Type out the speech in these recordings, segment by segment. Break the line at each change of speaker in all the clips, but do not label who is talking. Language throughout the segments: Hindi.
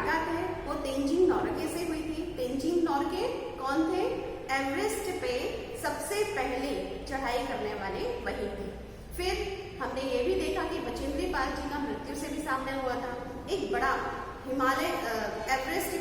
मुलाकात है वो तेंजिंग नोर्गे से हुई थी। तेंजिंग नोर्गे कौन थे? एवरेस्ट पे सबसे पहले चढ़ाई करने वाले वही थे। फिर हमने ये भी देखा कि बचेंद्री पाल जी का मृत्यु से भी सामना हुआ था। एक बड़ा हिमालय एवरेस्ट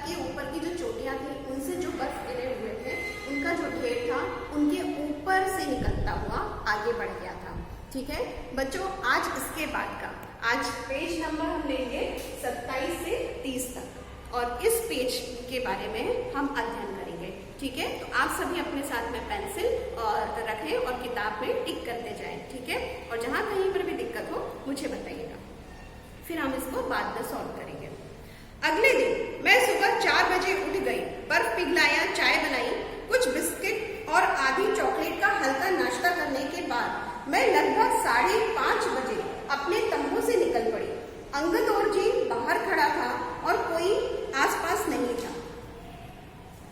के ऊपर की जो चोटियां थी उनसे जो बर्फ गिरे हुए थे उनका जो ढेर था उनके ऊपर से निकलता हुआ आगे बढ़ गया था। ठीक है बच्चों, आज इसके बाद का आज पेज नंबर हम लेंगे 27 से 30 तक और इस पेज के बारे में हम अध्ययन करेंगे। ठीक है, तो आप सभी अपने साथ में पेंसिल और रखें और किताब में टिक करते जाएं। ठीक है, और जहां कहीं पर भी दिक्कत हो मुझे बताइएगा, फिर हम इसको बाद में सॉल्व करेंगे। अगले दिन मैं सुबह 4 बजे उठ गई, बर्फ पिघलाया, चाय बनाई, कुछ बिस्किट और आधी चॉकलेट का हल्का नाश्ता करने के बाद मैं लगभग 5:30 बजे अपने तंबू से निकल पड़ी। अंगदौर जी बाहर खड़ा था और कोई आसपास नहीं था।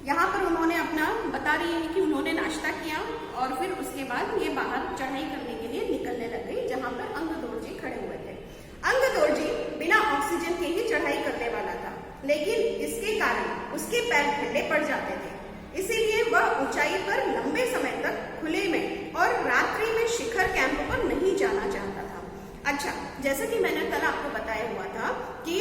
यहाँ पर उन्होंने अपना बता रही है कि उन्होंने नाश्ता किया और फिर उसके बाद ये बाहर चढ़ाई करने के लिए निकलने लग गई जहाँ पर अंगदौर जी खड़े हुए थे। अंगदौर जी बिना ऑक्सीजन के ही चढ़ाई करने वाला था, लेकिन इसके कारण उसके पैर ठंडे पड़ जाते थे, इसीलिए वह ऊंचाई पर लंबे समय तक खुले में और रात्रि में शिखर कैंप पर नहीं जाना चाहता था। अच्छा, जैसे कि मैंने कल आपको बताया हुआ था कि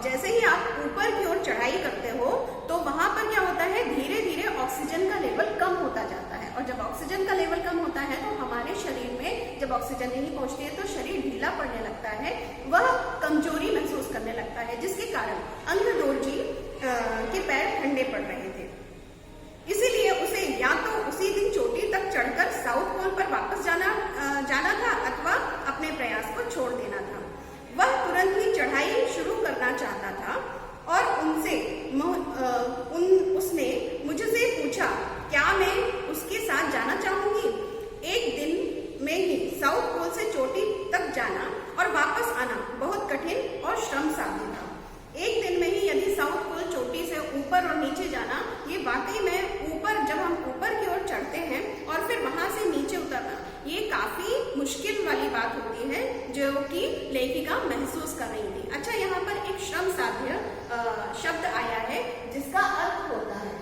जैसे ही आप ऊपर की ओर चढ़ाई करते हो तो वहां पर क्या होता है, धीरे धीरे ऑक्सीजन का लेवल कम होता जाता है और जब ऑक्सीजन का लेवल कम होता है तो हमारे शरीर में जब ऑक्सीजन नहीं पहुंचती है तो शरीर ढीला पड़ने लगता है, वह कमजोरी महसूस करने लगता है, जिसके कारण अंगदौर जी के पैर ठंडे पड़ रहे थे। इसीलिए उसे या तो उसी दिन चोटी तक चढ़कर साउथ पोल पर वापस जाना था अथवा अपने प्रयास को छोड़ देना था। वह तुरंत ही चढ़ाई शुरू करना चाहता था और उसने मुझसे पूछा क्या मैं उसके साथ जाना चाहूंगी। एक दिन में ही साउथ पोल से चोटी तक जाना और वापस आना बहुत कठिन और श्रम साध्य था। एक दिन में ही यदि साउथ पोल चोटी से ऊपर और नीचे जाना, ये वाकई में ऊपर जब हम ऊपर की ओर चढ़ते हैं और फिर वहां से नीचे उतरना, ये काफी मुश्किल वाली बात होती है जो कि लेखिका महसूस कर रही थी। अच्छा, यहाँ पर एक श्रम साध्य शब्द आया है जिसका अर्थ होता है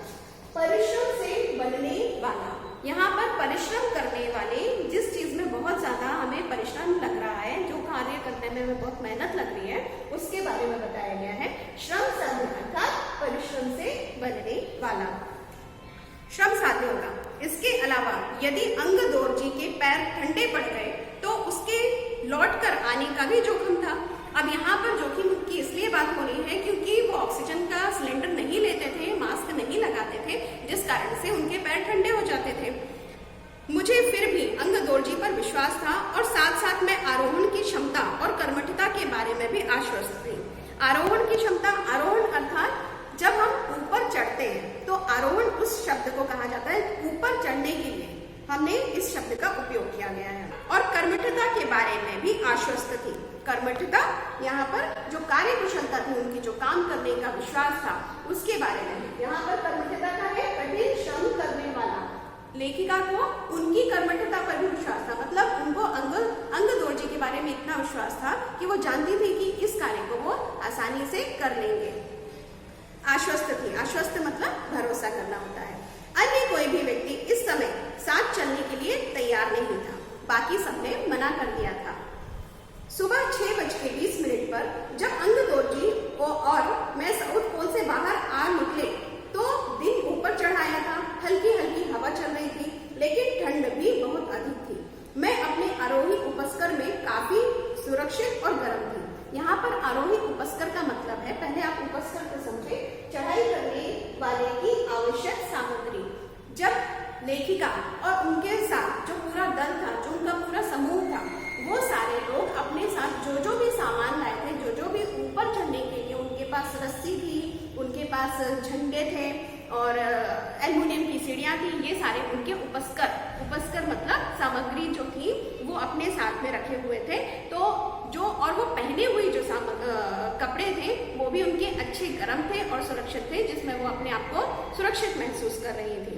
परिश्रम से बनने वाला। यहाँ पर परिश्रम करने वाले, जिस चीज में बहुत ज्यादा हमें परिश्रम लग रहा है, जो कार्य करने में हमें बहुत मेहनत लग रही है, उसके बारे में बताया गया है श्रम साध्य अर्थात परिश्रम से बनने वाला श्रम साध्य होगा। इसके अलावा यदि अंगदौर जी के पैर ठंडे पड़ गए तो उसके लौट कर आने का भी जोखिम था। अब यहाँ पर जोखिम की इसलिए बात हो रही है क्योंकि वो ऑक्सीजन का सिलेंडर नहीं लेते थे, मास्क नहीं लगाते थे, जिस कारण से उनके पैर ठंडे हो जाते थे। मुझे फिर भी अंगदौर जी पर विश्वास था और साथ साथ मैं आरोहण की क्षमता और कर्मठता के बारे में भी आश्वस्त थी। आरोहण की क्षमता, आरोहण अर्थात जब हम ऊपर चढ़ते हैं तो आरोहण उस शब्द को कहा जाता है, ऊपर चढ़ने के लिए हमने इस शब्द का उपयोग किया गया है। और कर्मठता के बारे में भी आश्वस्त थी। कर्मठता यहाँ पर जो कार्य कुशलता थी, उनकी जो काम करने का विश्वास था, उसके बारे में यहाँ पर कर्मठता का है कठिन श्रम करने वाला। लेखिका को उनकी कर्मठता पर भी विश्वास था, मतलब उनको अंगदौर जी के बारे में इतना विश्वास था कि वो जानती थी कि इस कार्य को वो आसानी से कर लेंगे। आश्वस्त थी, आश्वस्त मतलब भरोसा करना होता है। अन्य कोई भी व्यक्ति इस समय साथ चलने के लिए तैयार नहीं था, बाकी सबने मना कर दिया था। सुबह 6:20 पर जब अंगदौर जी और मैं साउथ पोल से बाहर आ निकले तो दिन ऊपर चढ़ आया था। हल्की हल्की हवा चल रही थी, लेकिन ठंड भी बहुत अधिक थी। मैं अपने आरोही उपस्कर में काफी सुरक्षित और गर्म थी। यहाँ पर आरोही उपस्कर का मतलब है, पहले आप उपस्कर को समझे, चढ़ाई करने वाले की आवश्यक सामग्री। जब लेखिका और उनके साथ जो पूरा दल था, जो उनका पूरा समूह था, वो सारे लोग अपने साथ जो भी सामान लाए थे, जो भी ऊपर चढ़ने के लिए, उनके पास रस्सी थी, उनके पास झंडे थे और एल्युमिनियम की सीढ़ियां थी, ये सारे उनके उपस्कर मतलब सामग्री जो थी वो अपने साथ में रखे हुए थे। तो और वो पहने हुए जो कपड़े थे वो भी उनके अच्छे गर्म थे और सुरक्षित थे, जिसमें वो अपने आप को सुरक्षित महसूस कर रही थी।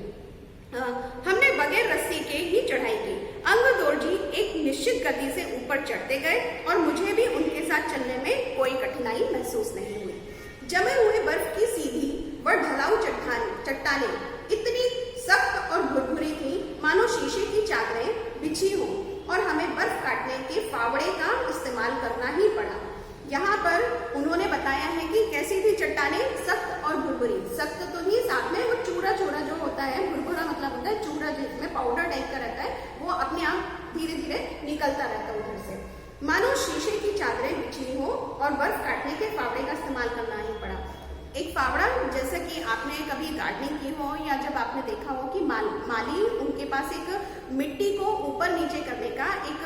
हमने बगैर रस्सी के ही चढ़ाई की। अंगदौर जी एक निश्चित गति से ऊपर चढ़ते गए और मुझे भी उनके साथ चलने में कोई कठिनाई महसूस महसूस नहीं हुई। जमे हुए बर्फ की सीधी व ढलाऊ चट्टानें इतनी सख्त और भुरभुरी थी मानो शीशे की चादरें बिछी हों और हमें बर्फ काटने के फावड़े का इस्तेमाल करना ही पड़ा। यहाँ पर उन्होंने बताया है कि कैसी थी चट्टानें, सख्त और भुरभुरी। सख्त तो नहीं, साथ में वो चूड़ा चूड़ा जो होता है, भुरभुरा मतलब होता है चूड़ा जिसमें पाउडर टाइप का रहता है, वो अपने आप धीरे धीरे निकलता रहता है उधर से। मानो शीशे की चादरें बिछी हो और बर्फ काटने के फावड़े का इस्तेमाल करना ही पड़ा। एक फावड़ा, जैसे कि आपने कभी गार्डनिंग की हो या जब आपने देखा हो कि माली उनके पास एक मिट्टी को ऊपर नीचे करने का एक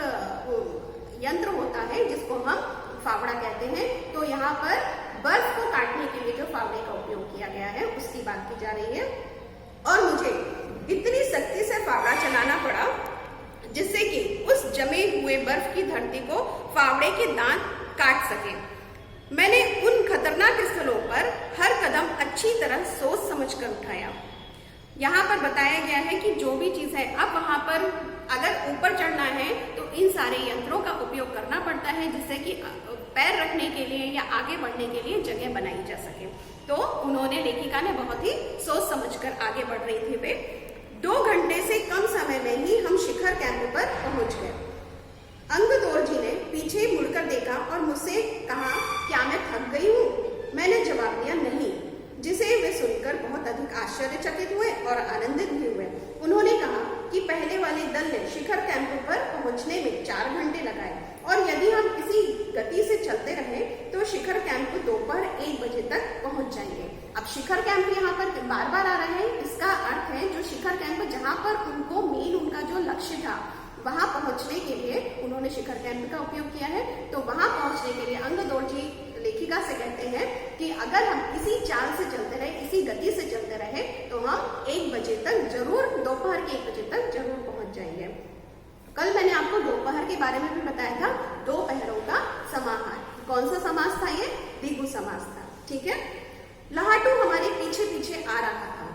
यंत्र होता है जिसको हम फावड़ा कहते हैं। तो यहाँ पर बर्फ को काटने के लिए जो फावड़े का उपयोग किया गया है उसकी बात की जा रही है। और मुझे इतनी सख्ती से फावड़ा चलाना पड़ा जिससे कि उस जमे हुए बर्फ की धरती को फावड़े के दांत काट सके। मैंने उन खतरनाक स्थलों पर हर कदम अच्छी तरह सोच समझकर उठाया। यहाँ पर बताया गया है कि जो भी चीज है, अब वहां पर अगर ऊपर चढ़ना है तो इन सारे यंत्रों का उपयोग करना पड़ता है जिससे कि पैर रखने के लिए या आगे बढ़ने के लिए जगह बनाई जा सके। तो उन्होंने, लेखिका ने बहुत ही सोच समझकर आगे बढ़ रही थी वे। 2 घंटे से कम समय में ही हम शिखर कैंप पर पहुंच गए। अंगदोर्जी ने पीछे मुड़कर देखा और मुझसे कहा, क्या मैं थक गई हूँ? मैंने जवाब दिया, नहीं, जिसे वे सुनकर बहुत अधिक आश्चर्यचकित हुए और आनंदित भी हुए। उन्होंने कहा कि पहले वाले दल ने शिखर कैंप पर पहुंचने में 4 घंटे लगाए और यदि हम इसी गति से चलते रहे तो शिखर कैंप दोपहर 1 बजे तक पहुंच जाएंगे। अब शिखर कैंप यहाँ पर बार बार आ रहा है, इसका अर्थ है जो शिखर कैंप जहाँ पर उनको मेन उनका जो लक्ष्य था वहां पहुंचने के लिए उन्होंने शिखर कैंप का उपयोग किया है। तो वहां पहुंचने के लिए अंगदोर्जी लेखिका से कहते हैं कि अगर हम इसी चाल से चलते रहे, इसी गति से चलते रहे तो हम 1 बजे तक जरूर, दोपहर के 1 बजे तक जरूर पहुंच जाएंगे। कल मैंने आपको दोपहर के बारे में भी बताया था, 2 पहरों का समाहार। कौन सा समास था ये? द्विगु समास था। ठीक है। लहाटू हमारे पीछे पीछे आ रहा था।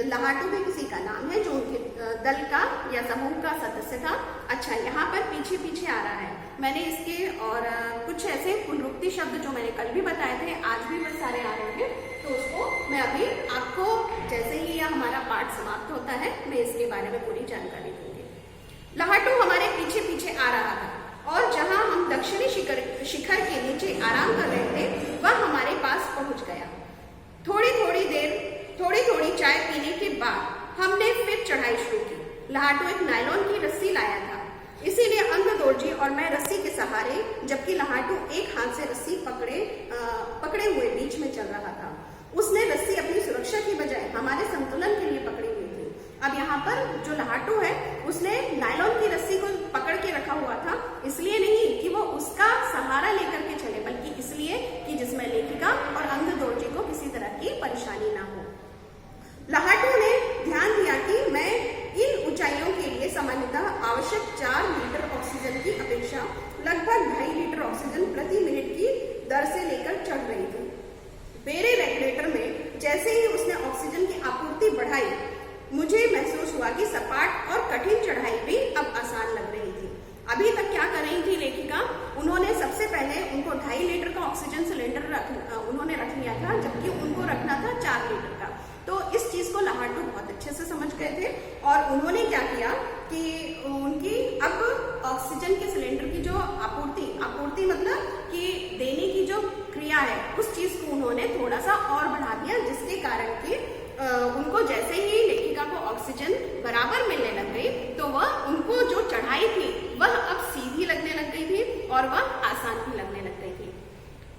लहाटू भी किसी का नाम है जो उनके दल का या समूह का सदस्य था। अच्छा, यहाँ पर पीछे पीछे आ रहा है। मैंने इसके और कुछ ऐसे पुनरुक्ति शब्द जो मैंने कल भी बताए थे, आज भी वे सारे आ रहे हैं, तो उसको मैं अभी आपको जैसे ही यह हमारा पाठ समाप्त होता है मैं इसके बारे में पूरी जानकारी दूंगी। लहाटू हमारे पीछे पीछे आ रहा था और जहाँ हम दक्षिणी शिखर के नीचे आराम कर रहे थे वह हमारे पास पहुंच गया। थोड़ी थोड़ी चाय पीने के बाद हमने फिर चढ़ाई शुरू की। लहाटू एक नायलॉन की रस्सी लाया था, इसीलिए अंगदोर्जी और मैं रस्सी के सहारे, जबकि लहाटू एक हाथ से रस्सी पकड़े हुए बीच में चल रहा था। उसने रस्सी अपनी सुरक्षा की बजाय हमारे संतुलन के लिए पकड़ी हुई थी। अब यहाँ पर जो लहाटू है उसने नायलॉन की रस्सी को पकड़ के रखा हुआ था, इसलिए नहीं कि वो उसका सहारा लेकर के चले, बल्कि इसलिए कि जिसमें लेखिका और अंगदोर्जी को किसी तरह की परेशानी ना हो। लहाटू ने ध्यान दिया कि मैं इन ऊंचाइयों के लिए सामान्यतः आवश्यक 4 लीटर ऑक्सीजन की अपेक्षा लगभग 2.5 लीटर ऑक्सीजन प्रति मिनट की दर से लेकर चढ़ रही थी। मेरे रेगुलेटर में जैसे ही उसने ऑक्सीजन की आपूर्ति बढ़ाई, मुझे महसूस हुआ कि सपाट और कठिन चढ़ाई भी अब आसान लग रही थी। अभी तक क्या कर रही थी लेखिका? उन्होंने सबसे पहले उनको 2.5 लीटर का ऑक्सीजन सिलेंडर उन्होंने रख लिया था, जबकि उनको रखना था 4 लीटर का। तो इस चीज को लहाटू बहुत अच्छे से समझ गए थे और उन्होंने क्या किया कि उनकी अब ऑक्सीजन के सिलेंडर की जो आपूर्ति मतलब कि देने की जो क्रिया है उस चीज को उन्होंने थोड़ा सा और बढ़ा दिया, जिसके कारण कि उनको जैसे ही लेखिका को ऑक्सीजन बराबर मिलने लग गई तो वह उनको जो चढ़ाई थी वह अब सीधी लगने लग गई थी और वह आसान भी लगने लग गई थी।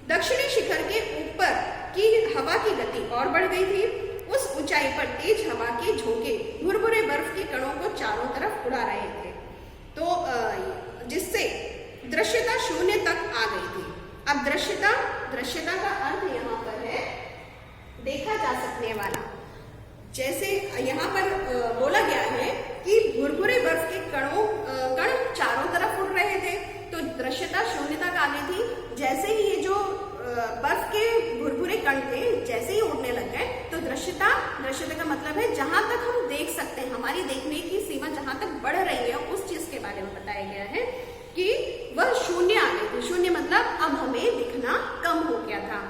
दक्षिणी शिखर के ऊपर की हवा की गति और बढ़ गई थी। उस ऊंचाई पर तेज हवा के झोंके भुरभुरे बर्फ के कणों को चारों तरफ उड़ा रहे थे, तो जिससे दृश्यता 0 तक आ गई थी। अब दृश्यता का अर्थ यहाँ पर है देखा जा सकने वाला। जैसे यहाँ पर बोला गया है कि भुरभुरे बर्फ के कण चारों तरफ उड़ रहे थे, तो दृश्यता 0 तक आ गई थी। जैसे ही ये जो बर्फ के भुरभुरे कण थे जैसे ही उड़ने लग गए तो दृश्यता का मतलब है जहां तक हम देख सकते हैं, हमारी देखने की सीमा जहां तक बढ़ रही है उस चीज के बारे में बताया गया है कि वह 0 आ गई थी। 0 मतलब अब हमें दिखना कम हो गया था।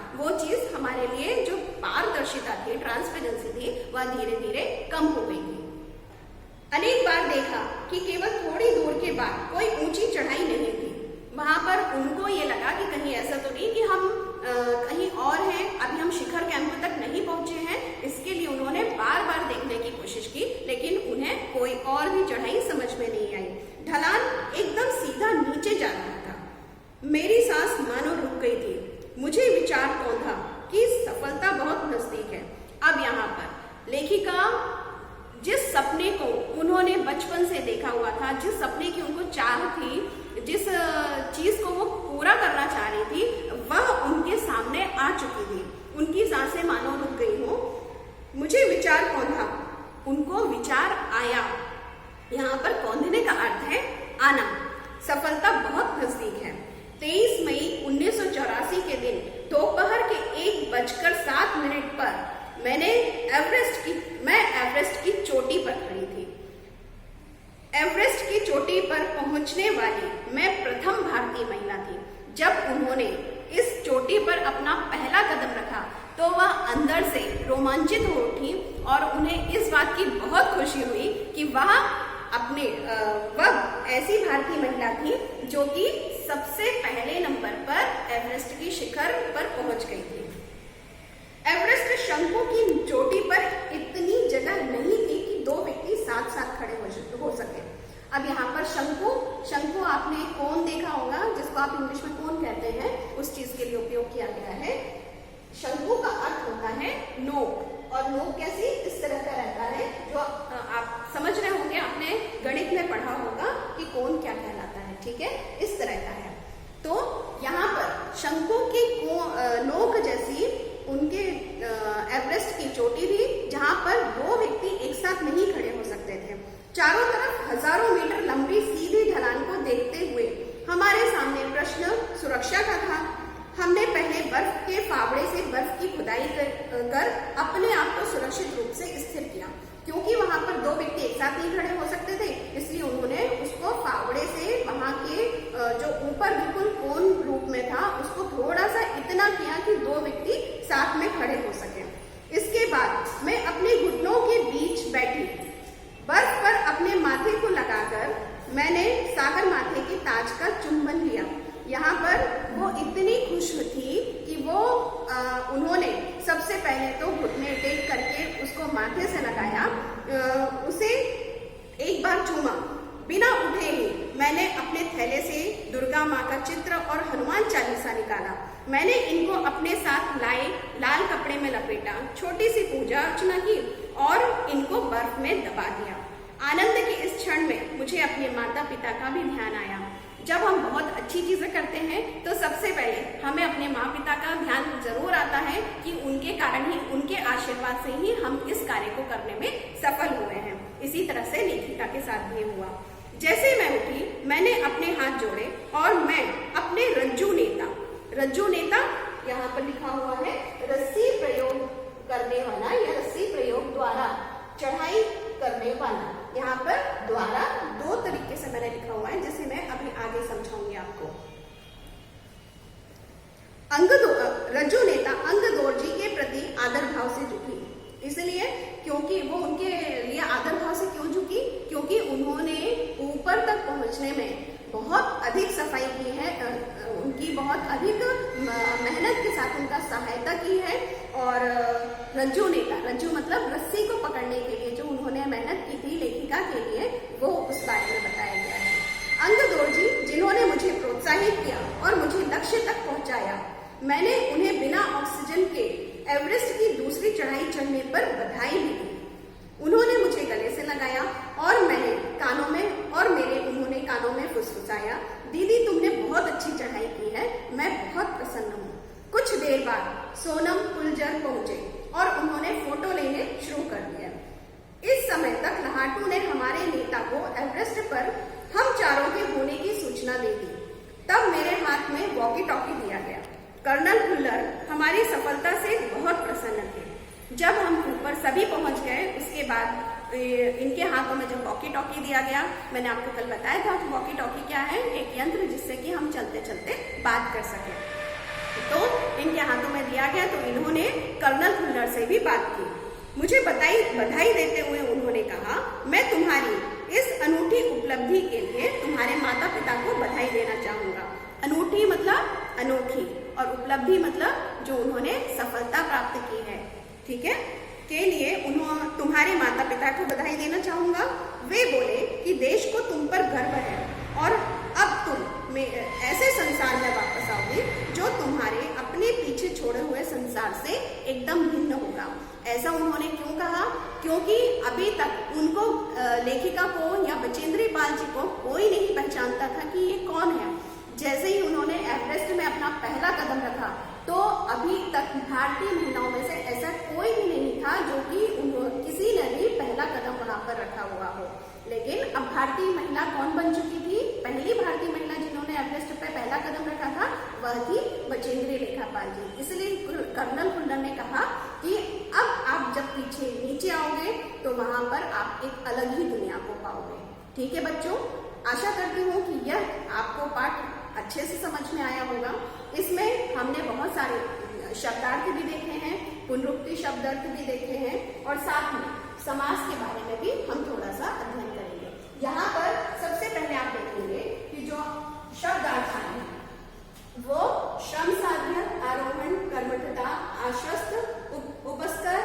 मुझे विचार कौंधा कि सफलता बहुत नजदीक है। अब यहाँ पर लेखिका जिस सपने को उन्होंने बचपन से देखा हुआ था, जिस सपने की उनको चाह थी, जिस चीज को वो पूरा करना चाह रही थी, वह उनके सामने आ चुकी थी। उनकी सांसें मानो रुक गई हो। मुझे विचार कौंधा, उनको विचार आया। यहाँ पर कौंधने का अर्थ है आना। सफलता बहुत नजदीक है। 23 मई 1984 के दिन दोपहर के 1:07 पर मैं एवरेस्ट की चोटी पर खड़ी थी। एवरेस्ट की चोटी पर पहुंचने वाली मैं प्रथम भारतीय महिला थी। जब उन्होंने इस चोटी पर अपना पहला कदम रखा तो वह अंदर से रोमांचित हो उठी और उन्हें इस बात की बहुत खुशी हुई कि वह ऐसी भारतीय महिला थी जो कि सबसे पहले नंबर पर एवरेस्ट की शिखर पर पहुंच गई थी। एवरेस्ट शंकु की चोटी पर इतनी जगह नहीं थी कि दो व्यक्ति साथ साथ खड़े हो सके। अब यहाँ पर शंकु आपने कोन देखा होगा, जिसको आप इंग्लिश में कोन कहते हैं, उस चीज के लिए उपयोग किया गया है। शंकु का अर्थ होता है नोक, और नोक कैसी, इस तरह का रहता है, जो आप समझ रहे होंगे, आपने गणित में पढ़ा होगा कि कोन क्या कहलाता है। ठीक है, इस तरह का है। तो यहाँ पर शंकु की नोक जैसी उनके एवरेस्ट की चोटी थी, जहां पर दो व्यक्ति एक साथ नहीं खड़े हो सकते थे। चारों तरफ हजारों मीटर लंबी सीधी ढलान को देखते हुए हमारे सामने प्रश्न सुरक्षा का था। हमने पहले बर्फ के फावड़े से बर्फ की खुदाई कर अपने आप को सुरक्षित रूप से स्थिर किया। क्योंकि वहां पर दो व्यक्ति एक साथ नहीं खड़े हो सकते थे, इसलिए उन्होंने उसको फावड़े से वहां के जो ऊपर बिल्कुल कोन रूप में था उसको थोड़ा सा इतना किया कि दो व्यक्ति साथ में खड़े हो सके। इसके बाद मैं अपने घुटनों के बीच बैठी, बर्फ पर अपने माथे को लगाकर मैंने सागर माथे के ताज का चुंबन लिया। यहाँ पर वो इतनी खुश थी कि उन्होंने सबसे पहले तो घुटने टेक करके उसको माथे से लगाया, उसे एक बार चूमा। बिना उठे ही मैंने अपने थैले से दुर्गा माँ का चित्र और हनुमान चालीसा निकाला। मैंने इनको अपने साथ लाए लाल कपड़े में लपेटा, छोटी सी पूजा अर्चना की और इनको बर्फ में दबा दिया। आनंद के इस क्षण में मुझे अपने माता पिता का भी ध्यान आया। जब हम बहुत अच्छी चीजें करते हैं तो सबसे पहले हमें अपने माँ पिता का ध्यान जरूर आता है कि उनके कारण ही, उनके आशीर्वाद से ही हम इस कार्य को करने में सफल हुए हैं। इसी तरह से लेखिका के साथ भी हुआ। जैसे मैं उठी मैंने अपने हाथ जोड़े और मैं अपने रज्जू नेता यहाँ पर लिखा हुआ है रस्सी प्रयोग करने वाला या रस्सी प्रयोग द्वारा चढ़ाई करने वाला। यहाँ पर द्वारा दो तरीके से मैंने लिखा हुआ है, जिसे मैं अभी आगे समझाऊंगी आपको। रज्जू नेता अंगदोर्जी के प्रति आदर भाव से झुकी, इसलिए क्योंकि वो उनके लिए आदर भाव से क्यों झुकी, क्योंकि उन्होंने ऊपर तक पहुंचने में बहुत अधिक सफाई की है, उनकी बहुत अधिक मेहनत के साथ उनका सहायता की है। और रज्जू मतलब रस्सी को पकड़ने के लिए जो उन्होंने मेहनत की थी लेखिका के लिए, वो उस बारे में बताया गया है। अंगदोर्जी जिन्होंने मुझे प्रोत्साहित किया और मुझे लक्ष्य तक पहुंचाया, मैंने उन्हें बिना ऑक्सीजन के एवरेस्ट की दूसरी चढ़ाई चढ़ने पर बधाई भी दी। उन्होंने मुझे गले से लगाया और उन्होंने कानों में फुसफुसाया, दीदी तुमने बहुत अच्छी चढ़ाई की है, मैं बहुत प्रसन्न हूँ। कुछ देर बाद सोनम कुलजर पहुंचे और उन्होंने फोटो लेने शुरू कर दिया। इस समय तक लहाटू ने हमारे नेता को एवरेस्ट पर हम चारों के होने की सूचना दे दी। तब मेरे हाथ में वॉकी टॉकी दिया गया। कर्नल खुल्लर हमारी सफलता से बहुत प्रसन्न थे। जब हम ऊपर सभी पहुंच गए, उसके बाद इनके हाथों में जब वॉकी टॉकी दिया गया, मैंने आपको कल बताया था कि वॉकी टॉकी क्या है, एक यंत्र जिससे कि हम चलते चलते बात कर सके। तो इनके हाथों में दिया गया तो इन्होंने कर्नल खुल्लर से भी बात की। मुझे बधाई देते हुए उन्होंने कहा, मैं तुम्हारी इस अनूठी उपलब्धि के लिए तुम्हारे माता पिता को बधाई देना चाहूंगा। अनूठी मतलब अनोखी और उपलब्धि मतलब जो उन्होंने सफलता प्राप्त की है, ठीक है, के लिए तुम्हारे माता पिता को बधाई देना चाहूंगा। वे बोले कि देश को तुम पर गर्व है और अब तुम ऐसे संसार में वापस आओगे जो तुम्हारे अपने अनुसार से एकदम भिन्न होगा। ऐसा उन्होंने क्यों कहा? क्योंकि अभी तक उनको लेखिका को या बचेंद्री पाल जी को कोई नहीं पहचानता था कि ये कौन है। जैसे ही उन्होंने एवरेस्ट में अपना पहला कदम रखा तो अभी तक भारतीय महिलाओं में से ऐसा कोई भी नहीं था जो कि किसी ने भी पहला कदम वहां पर रखा हुआ हो। लेकिन अब भारतीय महिला कौन बन चुकी थी? पहली भारतीय महिला जिन्होंने एवरेस्ट पर पहला कदम रखा था वह थी बचेंद्री लेखा पाल जी। इसलिए कर्नल कुल्लर ने कहा कि अब आप जब पीछे नीचे आओगे तो वहां पर आप एक अलग ही दुनिया को पाओगे। ठीक है बच्चों, आशा करती हूँ कि यह आपको पाठ अच्छे से समझ में आया होगा। इसमें हमने बहुत सारे शब्दार्थ भी देखे हैं, पुनरुक्ति शब्दार्थ भी देखे हैं और साथ में समास के बारे में भी हम थोड़ा सा अध्ययन करेंगे। यहाँ पर सबसे पहले आप देखेंगे कि जो शब्दार्थ आए हैं वो श्रम साध्य, आरोहण, कर्मठता, आश्वस्त, उपस्कर,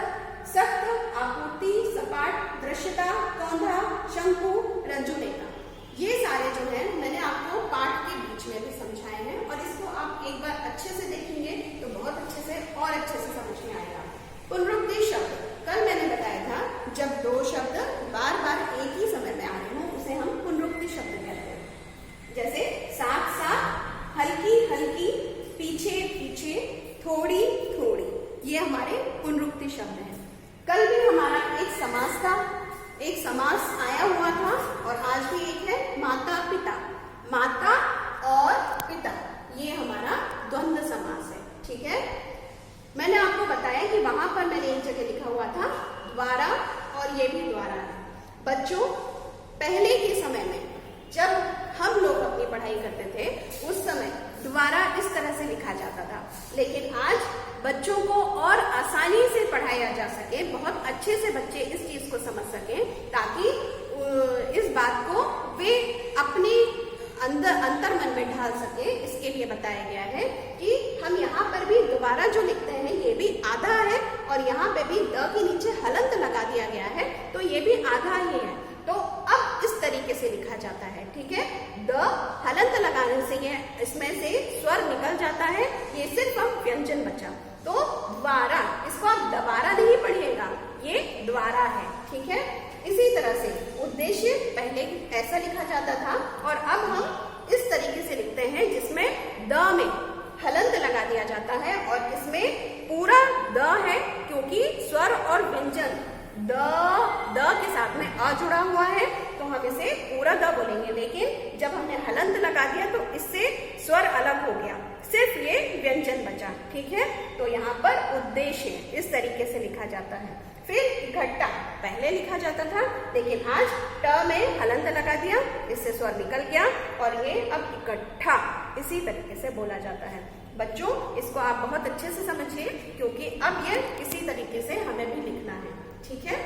सख्त, आपूर्ति, सपाट, दृश्यता, कौंधा, शंकु, रज्जुलेखा, ये सारे जो है मैंने आपको पाठ के बीच में भी समझाए हैं और इसको आप एक बार अच्छे से देखेंगे तो बहुत अच्छे से और अच्छे से समझ में आएगा। पुनरुक्ति शब्द, कल मैंने बताया था जब दो शब्द बार बार एक ही समय में आ रहे हों उसे हम पुनरुक्ति शब्द कहते हैं। जैसे साथ साथ, हल्की हल्की, पीछे पीछे, थोड़ी थोड़ी, ये हमारे पुनरुक्ति शब्द हैं। कल भी हमारा एक समास आया हुआ था और आज भी एक है माता पिता। माता और पिता ये हमारा द्वंद्व समास है। ठीक है, मैंने आपको बताया कि वहां पर मैंने एक जगह लिखा हुआ था द्वारा और ये भी द्वारा है। बच्चों, पहले के समय में जब हम लोग अपनी पढ़ाई करते थे उस समय द्वारा इस तरह से लिखा जाता था, लेकिन आज बच्चों को और आसानी से पढ़ाया जा सके, बहुत अच्छे से बच्चे इस चीज को समझ सकें ताकि इस बात को वे अपने अंतर मन में ढाल सके। इसके लिए बताया गया है कि हम यहाँ पर भी दोबारा जो लिखते हैं ये भी आधा है और यहाँ पे भी द के नीचे हलंत लगा दिया गया है तो ये भी आधा ही है। तो अब इस तरीके से लिखा जाता है। ठीक है, द हलंत लगाने से ये इसमें से स्वर निकल जाता है, ये सिर्फ अब व्यंजन बचा। तो द्वारा, इसको आप दोबारा नहीं पढ़िएगा, ये द्वारा है। ठीक है, इसी तरह से उद्देश्य पहले ऐसा लिखा जाता था और अब हम इस तरीके से लिखते हैं जिसमें द में हलंत लगा दिया जाता है और इसमें पूरा द है क्योंकि स्वर और व्यंजन द के साथ में अ जुड़ा हुआ है तो हम इसे पूरा द बोलेंगे, लेकिन जब हमने हलंत लगा दिया तो इससे स्वर अलग हो गया, सिर्फ ये व्यंजन बचा। ठीक है, तो यहाँ पर उद्देश्य इस तरीके से लिखा जाता है। फिर इकट्ठा पहले लिखा जाता था लेकिन आज ट में हलंत लगा दिया, इससे स्वर निकल गया और ये अब इकट्ठा इसी तरीके से बोला जाता है। बच्चों, इसको आप बहुत अच्छे से समझिए क्योंकि अब ये इसी तरीके से हमें भी लिखना है। ठीक है।